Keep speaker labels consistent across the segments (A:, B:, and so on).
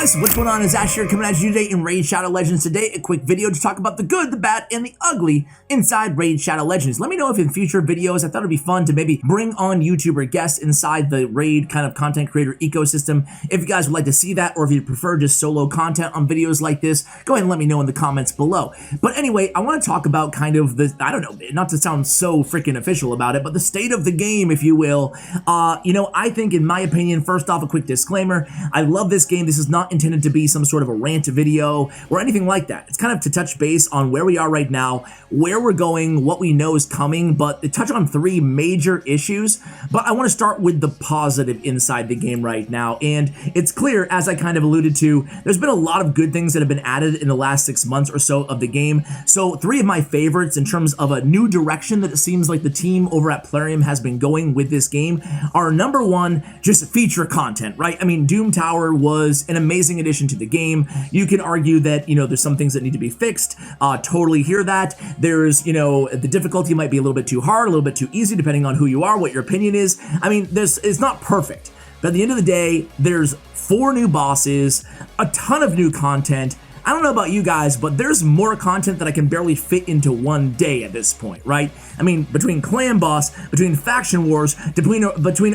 A: Guys, what's going on? It's Ash here coming at you today in Raid Shadow Legends. Today, a quick video to talk about the good, the bad, and the ugly inside Raid Shadow Legends. Let me know if in future videos, I thought it'd be fun to maybe bring on YouTuber guests inside the Raid kind of content creator ecosystem. If you guys would like to see that, or if you prefer just solo content on videos like this, go ahead and let me know in the comments below. But anyway, I want to talk about kind of the, I don't know, not to sound so freaking official about it, but the state of the game, if you will. I think, in my opinion, first off, a quick disclaimer, I love this game. This is not intended to be some sort of a rant video or anything like that. It's kind of to touch base on where we are right now, where we're going, what we know is coming, but to touch on three major issues. But I want to start with the positive inside the game right now. And it's clear, as I kind of alluded to, there's been a lot of good things that have been added in the last 6 months or so of the game. So three of my favorites in terms of a new direction that it seems like the team over at Plarium has been going with this game are, number one, just feature content, right? I mean, Doom Tower was an amazing addition to the game. You can argue that, there's some things that need to be fixed. Totally hear that. There's, the difficulty might be a little bit too hard, a little bit too easy, depending on who you are, what your opinion is. I mean, it's not perfect. But at the end of the day, there's 4 new bosses, a ton of new content. I don't know about you guys, but there's more content that I can barely fit into one day at this point, right? I mean, between clan boss, between faction wars, between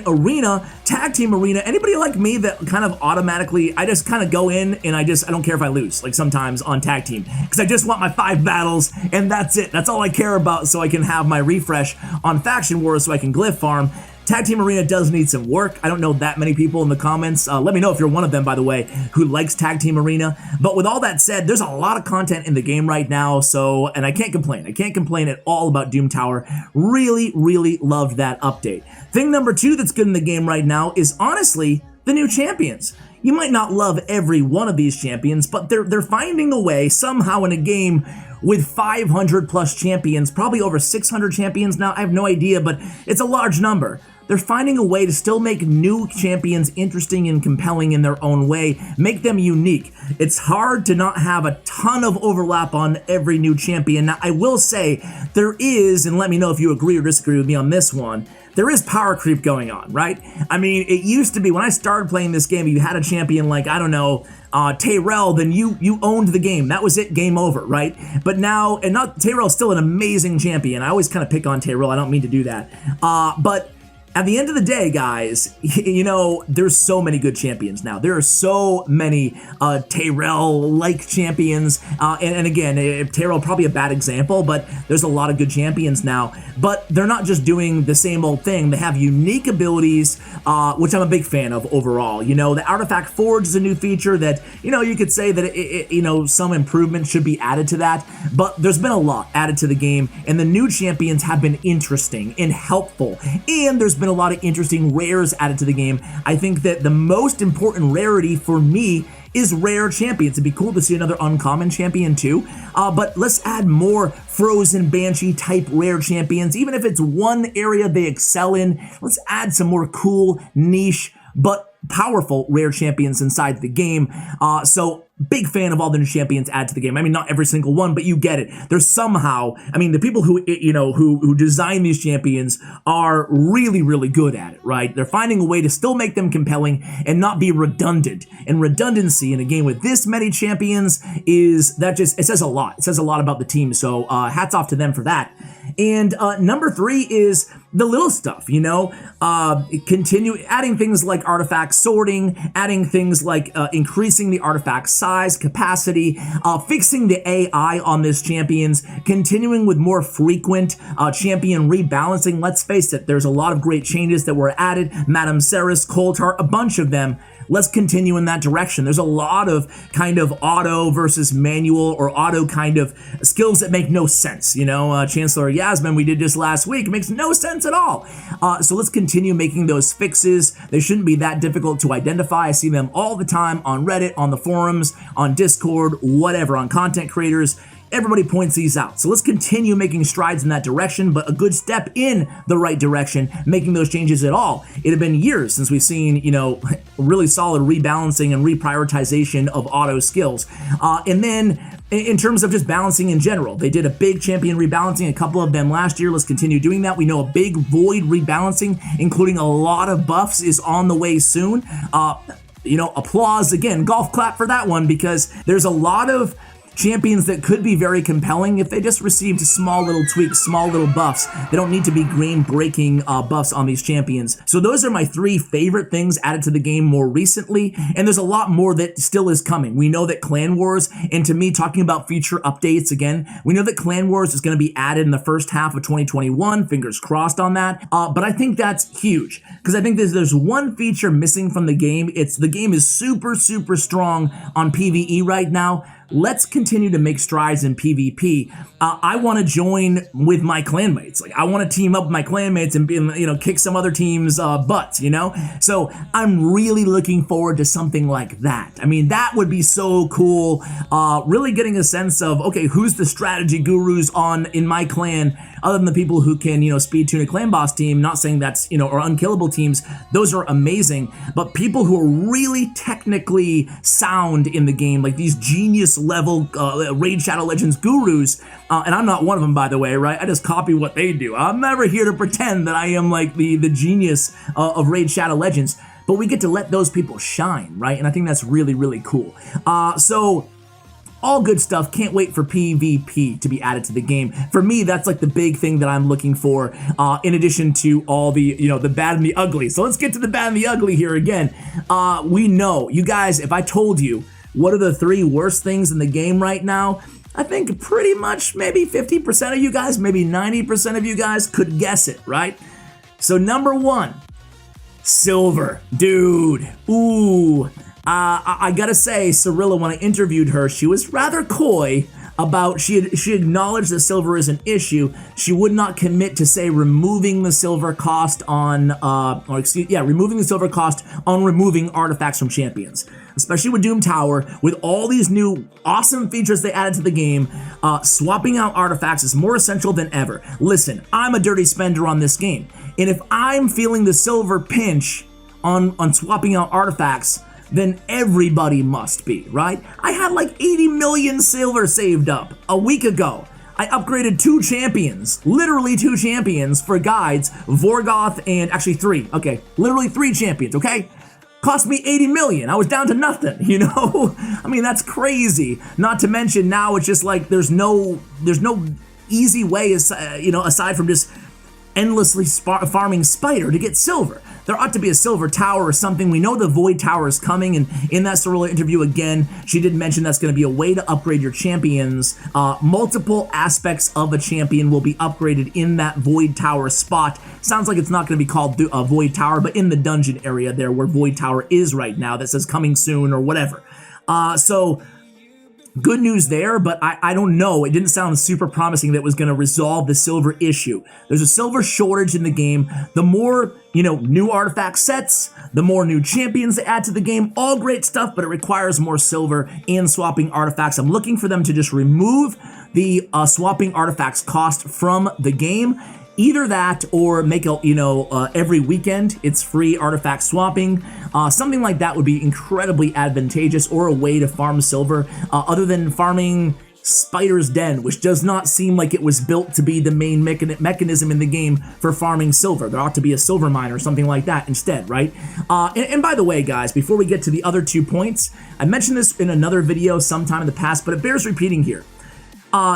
A: arena, tag team arena, anybody like me that kind of automatically, I just kind of go in and I don't care if I lose, like sometimes on tag team, because I just want my 5 battles and that's it. That's all I care about, so I can have my refresh on faction wars so I can glyph farm. Tag Team Arena does need some work. I don't know that many people in the comments. Let me know if you're one of them, by the way, who likes Tag Team Arena. But with all that said, there's a lot of content in the game right now, and I can't complain. I can't complain at all about Doom Tower. Really, really loved that update. Thing number 2 that's good in the game right now is, honestly, the new champions. You might not love every one of these champions, but they're finding a way somehow in a game with 500 plus champions, probably over 600 champions now. I have no idea, but it's a large number. They're finding a way to still make new champions interesting and compelling in their own way, make them unique. It's hard to not have a ton of overlap on every new champion. Now, I will say there is, and let me know if you agree or disagree with me on this one, there is power creep going on, right? I mean, it used to be when I started playing this game, you had a champion like, I don't know, Tyrell, then you owned the game. That was it, game over, right? But now, and not Tyrell's still an amazing champion. I always kind of pick on Tyrell. I don't mean to do that. But at the end of the day, guys, there's so many good champions now. There are so many Tyrell-like champions. And again, Tyrell probably a bad example, but there's a lot of good champions now. But they're not just doing the same old thing. They have unique abilities, which I'm a big fan of overall. The Artifact Forge is a new feature that, you could say that, some improvement should be added to that. But there's been a lot added to the game, and the new champions have been interesting and helpful. And there's been a lot of interesting rares added to the game. I think that the most important rarity for me is rare champions. It'd be cool to see another uncommon champion too, but let's add more Frozen Banshee type rare champions. Even if it's one area they excel in, let's add some more cool, niche, but powerful rare champions inside the game. So big fan of all the new champions added to the game. I mean, not every single one, but you get it. There's somehow, I mean, the people who, who design these champions are really, really good at it, right? They're finding a way to still make them compelling and not be redundant. And redundancy in a game with this many champions it says a lot. It says a lot about the team. So hats off to them for that. And number 3 is the little stuff, continue adding things like artifact sorting, adding things like increasing the artifact size, capacity, fixing the AI on this champions, continuing with more frequent champion rebalancing. Let's face it, there's a lot of great changes that were added. Madame Ceres, Coldheart, a bunch of them. Let's continue in that direction. There's a lot of kind of auto versus manual or auto kind of skills that make no sense. Chancellor Yasmin, we did this last week. It makes no sense at all. So let's continue making those fixes. They shouldn't be that difficult to identify. I see them all the time on Reddit, on the forums, on Discord, whatever, on content creators. Everybody points these out. So let's continue making strides in that direction, but a good step in the right direction, making those changes at all. It had been years since we've seen, really solid rebalancing and reprioritization of auto skills. And then in terms of just balancing in general, they did a big champion rebalancing, a couple of them last year. Let's continue doing that. We know a big void rebalancing, including a lot of buffs, is on the way soon. applause again, golf clap for that one, because there's a lot of champions that could be very compelling if they just received small little tweaks, small little buffs. They don't need to be game-breaking buffs on these champions. So those are my 3 favorite things added to the game more recently, and there's a lot more that still is coming. We know that Clan Wars, and to me, talking about future updates again, we know that Clan Wars is going to be added in the first half of 2021, fingers crossed on that, but I think that's huge, because I think there's one feature missing from the game. The game is super, super strong on PvE right now. Let's continue to make strides in PvP. I want to join with my clanmates. Like, I want to team up with my clanmates and kick some other team's butts, So I'm really looking forward to something like that. I mean, that would be so cool. Really getting a sense of, okay, who's the strategy gurus in my clan, other than the people who can, speed tune a clan boss team. Not saying that's, or unkillable teams. Those are amazing. But people who are really technically sound in the game, like these genius level Raid Shadow Legends gurus, and I'm not one of them, by the way, right? I just copy what they do. I'm never here to pretend that I am like the genius of Raid Shadow Legends, but we get to let those people shine, right? And I think that's really, really cool. So all good stuff. Can't wait for PvP to be added to the game. For me, that's like the big thing that I'm looking for, in addition to all the, the bad and the ugly. So let's get to the bad and the ugly here again. We know, you guys, if I told you what are the 3 worst things in the game right now, I think pretty much maybe 50% of you guys, maybe 90% of you guys could guess it, right? So number 1, silver. Dude, ooh. I gotta say, Cirilla, when I interviewed her, she was rather coy about, she acknowledged that silver is an issue. She would not commit to, say, removing the silver cost on, removing the silver cost on removing artifacts from champions. Especially with Doom Tower, with all these new awesome features they added to the game, swapping out artifacts is more essential than ever. Listen, I'm a dirty spender on this game, and if I'm feeling the silver pinch on swapping out artifacts, then everybody must be, right? I had like 80 million silver saved up a week ago. I upgraded 2 champions, literally 2 champions for guides, Vorgoth, and actually 3, okay, literally 3 champions, okay? Cost me 80 million. I was down to nothing, I mean, that's crazy. Not to mention now it's just like there's no easy way, aside from just endlessly farming Spider to get silver. There ought to be a silver tower or something. We know the Void Tower is coming, and in that Cirilla interview again, she did mention that's going to be a way to upgrade your champions. Multiple aspects of a champion will be upgraded in that Void Tower spot. Sounds like it's not going to be called a Void Tower, but in the dungeon area there where Void Tower is right now that says coming soon or whatever. So good news there, but I don't know. It didn't sound super promising that it was going to resolve the silver issue. There's a silver shortage in the game. The more, new artifact sets, the more new champions they add to the game. All great stuff, but it requires more silver and swapping artifacts. I'm looking for them to just remove the swapping artifacts cost from the game. Either that or make every weekend it's free artifact swapping. Something like that would be incredibly advantageous, or a way to farm silver other than farming Spider's Den, which does not seem like it was built to be the main mechanism in the game for farming silver. There ought to be a silver mine or something like that instead, right? And by the way, guys, before we get to the other 2 points, I mentioned this in another video sometime in the past, but it bears repeating here.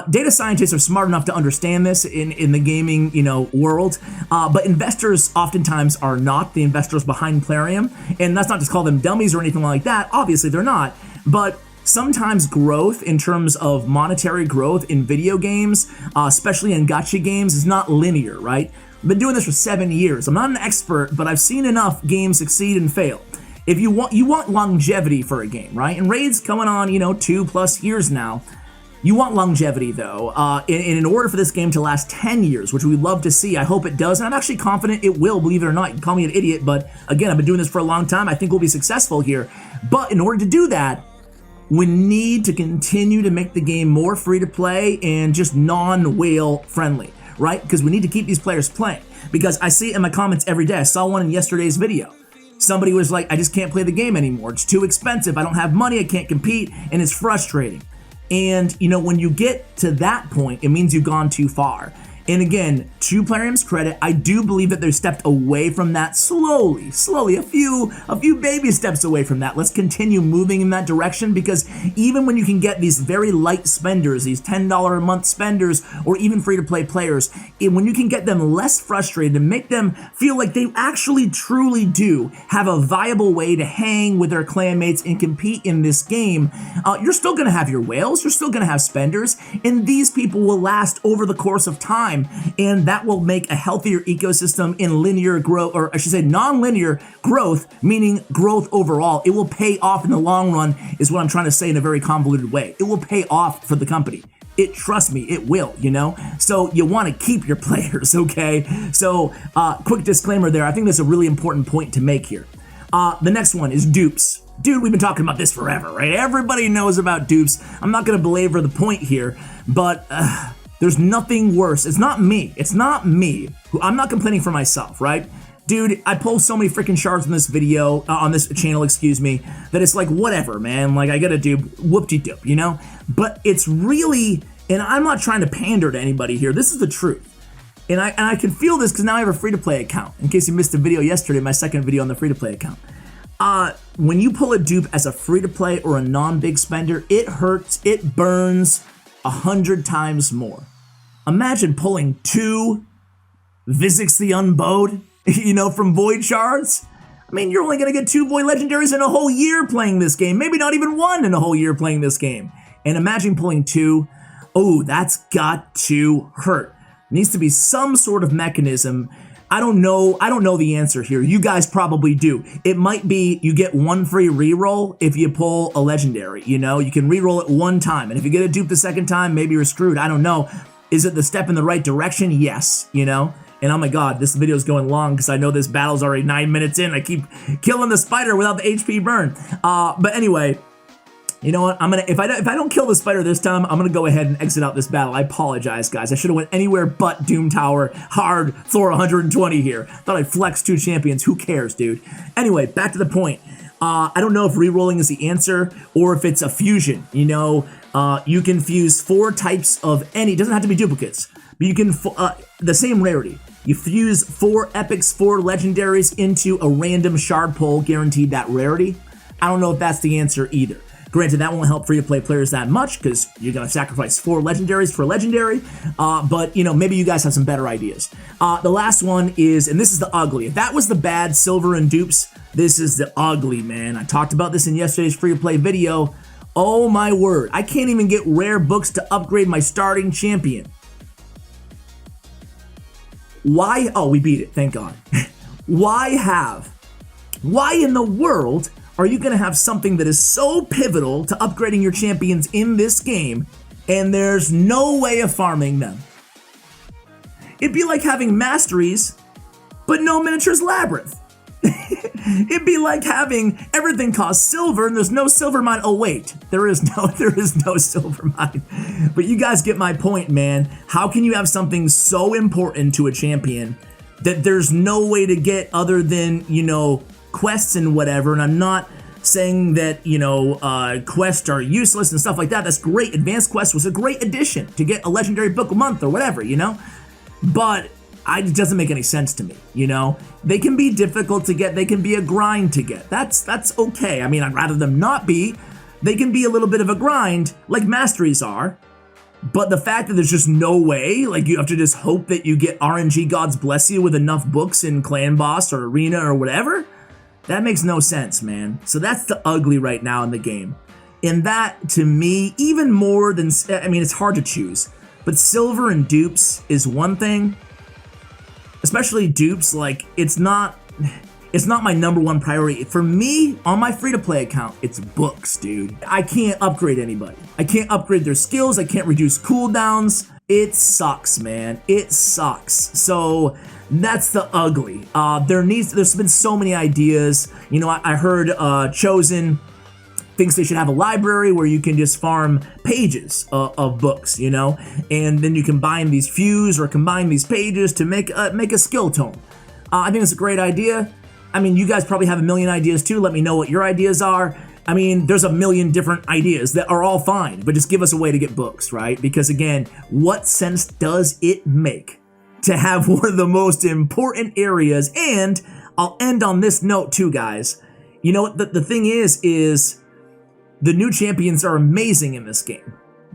A: Data scientists are smart enough to understand this in the gaming, world, but investors oftentimes are not, the investors behind Plarium, and that's not to call them dummies or anything like that. Obviously they're not, but sometimes growth in terms of monetary growth in video games, especially in gacha games, is not linear, right? I've been doing this for 7 years. I'm not an expert, but I've seen enough games succeed and fail. If you want longevity for a game, right? And Raid's coming on, 2+ years now. You want longevity, though, in order for this game to last 10 years, which we'd love to see. I hope it does, and I'm actually confident it will, believe it or not. You can call me an idiot, but again, I've been doing this for a long time. I think we'll be successful here. But in order to do that, we need to continue to make the game more free to play and just non-whale friendly, right? Because we need to keep these players playing. Because I see it in my comments every day. I saw one in yesterday's video. Somebody was like, I just can't play the game anymore. It's too expensive. I don't have money. I can't compete, and it's frustrating. And, when you get to that point, it means you've gone too far. And again, to Plarium's credit, I do believe that they stepped away from that slowly, a few baby steps away from that. Let's continue moving in that direction, because even when you can get these very light spenders, these $10 a month spenders, or even free-to-play players, when you can get them less frustrated and make them feel like they actually truly do have a viable way to hang with their clanmates and compete in this game, you're still going to have your whales, you're still going to have spenders, and these people will last over the course of time, and that will make a healthier ecosystem in linear growth, or I should say non-linear growth, meaning growth overall. It will pay off in the long run, is what I'm trying to say in a very convoluted way. It will pay off for the company. Trust me, it will, you know? So you want to keep your players, okay? So quick disclaimer there. I think that's a really important point to make here. The next one is dupes. Dude, we've been talking about this forever, right? Everybody knows about dupes. I'm not going to belabor the point here, but there's nothing worse. It's not me. I'm not complaining for myself, right? Dude, I pull so many freaking shards on this video, on this channel, excuse me, that it's like, whatever, man. Like, I gotta do whoop-de-doop, you know? But it's really, and I'm not trying to pander to anybody here. This is the truth. And I can feel this because now I have a free-to-play account. In case you missed the video yesterday, my second video on the free-to-play account. When you pull a dupe as a free-to-play or a non-big spender, it hurts, it burns 100 times more. Imagine pulling 2 Visix the Unbowed, you know, from Void Shards. I mean, you're only going to get 2 Void Legendaries in a whole year playing this game. Maybe not even 1 in a whole year playing this game. And imagine pulling 2. Oh, that's got to hurt. Needs to be some sort of mechanism. I don't know the answer here. You guys probably do. It might be you get 1 free reroll if you pull a legendary, you know? You can reroll it 1 time. And if you get a dupe the second time, maybe you're screwed. I don't know. Is it the step in the right direction? Yes, you know? And oh my god, this video is going long because I know this battle's already 9 minutes in. I keep killing the spider without the HP burn. But anyway, you know what? If I don't kill the spider this time, I'm gonna go ahead and exit out this battle. I apologize, guys. I should have went anywhere but Doom Tower, hard, Thor 120 here. Thought I'd flex 2 champions. Who cares, dude? Anyway, back to the point. I don't know if rerolling is the answer or if it's a fusion. You know, you can fuse 4 types of any. It doesn't have to be duplicates, but you can the same rarity. You fuse 4 epics, 4 legendaries into a random shard pull, guaranteed that rarity. I don't know if that's the answer either. Granted, that won't help free-to-play players that much because you're going to sacrifice 4 legendaries for legendary, but, you know, maybe you guys have some better ideas. The last one is, and this is the ugly. If that was the bad silver and dupes, this is the ugly, man. I talked about this in yesterday's free-to-play video. Oh, my word. I can't even get rare books to upgrade my starting champion. Why? Oh, we beat it. Thank God. Why in the world are you going to have something that is so pivotal to upgrading your champions in this game, and there's no way of farming them? It'd be like having masteries, but no miniatures labyrinth. It'd be like having everything cost silver and there's no silver mine. Oh wait, there is no silver mine. But you guys get my point, man. How can you have something so important to a champion that there's no way to get other than, you know, quests and whatever? And I'm not saying that, you know, quests are useless and stuff like that. That's great. Advanced Quest was a great addition to get a legendary book a month or whatever, you know? But it doesn't make any sense to me, you know? They can be difficult to get. They can be a grind to get. That's okay. I mean, I'd rather them not be. They can be a little bit of a grind, like masteries are. But the fact that there's just no way, like you have to just hope that you get RNG gods bless you with enough books in Clan Boss or Arena or whatever, that makes no sense, man. So that's the ugly right now in the game. And that, to me, even more than, I mean, it's hard to choose. But silver and dupes is one thing. Especially dupes, like, it's not my #1 priority. For me, on my free-to-play account, it's books, dude. I can't upgrade anybody. I can't upgrade their skills. I can't reduce cooldowns. It sucks, man. It sucks. So that's the ugly. There's been so many ideas. You know, I heard Chosen thinks they should have a library where you can just farm pages of books, you know, and then you combine these fuse or combine these pages to make a skill tome. I think it's a great idea. I mean, you guys probably have a million ideas too. Let me know what your ideas are. I mean, there's a million different ideas that are all fine, but just give us a way to get books, right? Because again, what sense does it make to have one of the most important areas. And I'll end on this note too, guys. You know what the thing is the new champions are amazing in this game.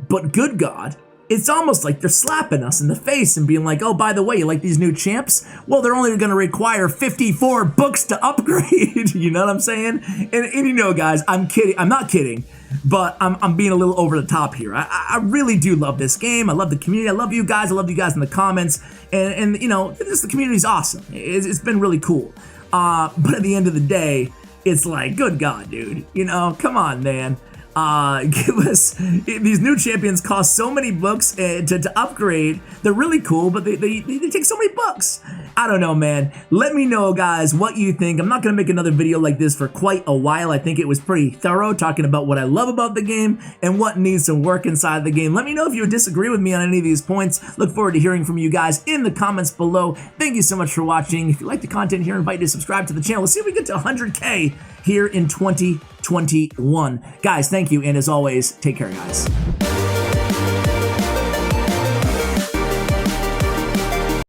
A: But good God, it's almost like they're slapping us in the face and being like, oh, by the way, you like these new champs? Well, they're only going to require 54 books to upgrade. You know what I'm saying? And you know, guys, I'm kidding. I'm not kidding, but I'm being a little over the top here. I really do love this game. I love the community. I love you guys. I love you guys in the comments. And you know, the community's awesome. It's been really cool. But at the end of the day, it's like, good God, dude. You know, come on, man. Give us, these new champions cost so many books to upgrade. They're really cool, but they take so many books. I don't know, man. Let me know, guys, what you think. I'm not going to make another video like this for quite a while. I think it was pretty thorough, talking about what I love about the game and what needs to work inside the game. Let me know if you disagree with me on any of these points. Look forward to hearing from you guys in the comments below. Thank you so much for watching. If you like the content here, I invite you to subscribe to the channel. Let's see if we get to 100K here in 2021. Guys, thank you, and as always, take care, guys.